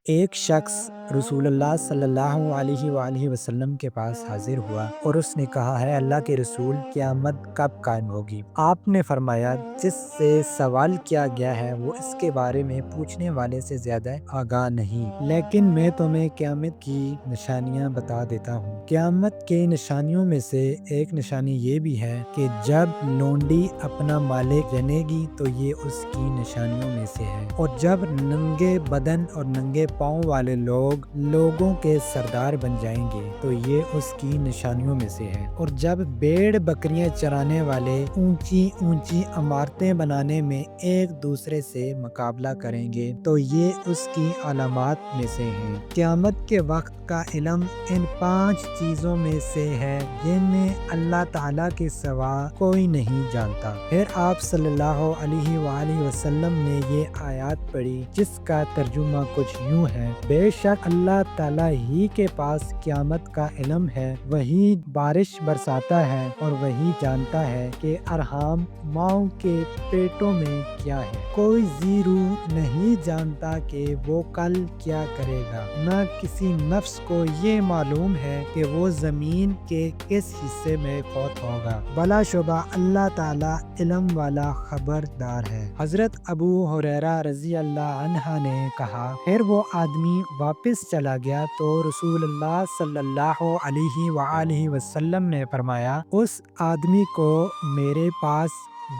ایک شخص رسول اللہ صلی اللہ علیہ وآلہ وسلم کے پاس حاضر ہوا اور اس نے کہا ہے اللہ کے رسول قیامت کب قائم ہوگی؟ آپ نے فرمایا جس سے سوال کیا گیا ہے وہ اس کے بارے میں پوچھنے والے سے زیادہ آگاہ نہیں، لیکن میں تمہیں قیامت کی نشانیاں بتا دیتا ہوں۔ قیامت کے نشانیوں میں سے ایک نشانی یہ بھی ہے کہ جب لونڈی اپنا مالک جنے گی تو یہ اس کی نشانیوں میں سے ہے، اور جب ننگے بدن اور ننگے پاؤں والے لوگ لوگوں کے سردار بن جائیں گے تو یہ اس کی نشانیوں میں سے ہے، اور جب بھیڑ بکریاں چرانے والے اونچی اونچی عمارتیں بنانے میں ایک دوسرے سے مقابلہ کریں گے تو یہ اس کی علامات میں سے ہیں۔ قیامت کے وقت کا علم ان 5 چیزوں میں سے ہے جن میں اللہ تعالیٰ کے سوا کوئی نہیں جانتا۔ پھر آپ صلی اللہ علیہ وآلہ وسلم نے یہ آیات پڑھی جس کا ترجمہ کچھ یوں ہے: بے شک اللہ تعالیٰ ہی کے پاس قیامت کا علم ہے، وہی بارش برساتا ہے اور وہی جانتا ہے کہ ارحام ماؤں کے پیٹوں میں کیا ہے۔ کوئی ذی روح نہیں جانتا کہ وہ کل کیا کرے گا، نہ کسی نفس کو یہ معلوم ہے کہ وہ زمین کے کس حصے میں فوت ہوگا، بلا شبہ اللہ تعالیٰ علم والا خبردار ہے۔ حضرت ابو ہریرہ رضی اللہ عنہ نے کہا، پھر وہ آدمی واپس چلا گیا تو رسول اللہ صلی اللہ علیہ وآلہ وسلم نے فرمایا، اس آدمی کو میرے پاس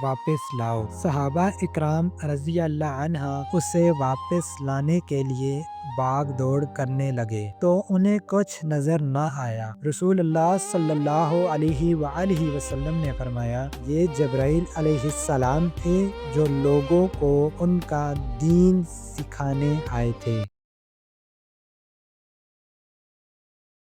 واپس لاؤ۔ صحابہ اکرام رضی اللہ عنہ اسے واپس لانے کے لیے بھاگ دوڑ کرنے لگے تو انہیں کچھ نظر نہ آیا۔ رسول اللہ صلی اللہ علیہ وآلہ وسلم نے فرمایا، یہ جبرائیل علیہ السلام تھے جو لوگوں کو ان کا دین سکھانے آئے تھے۔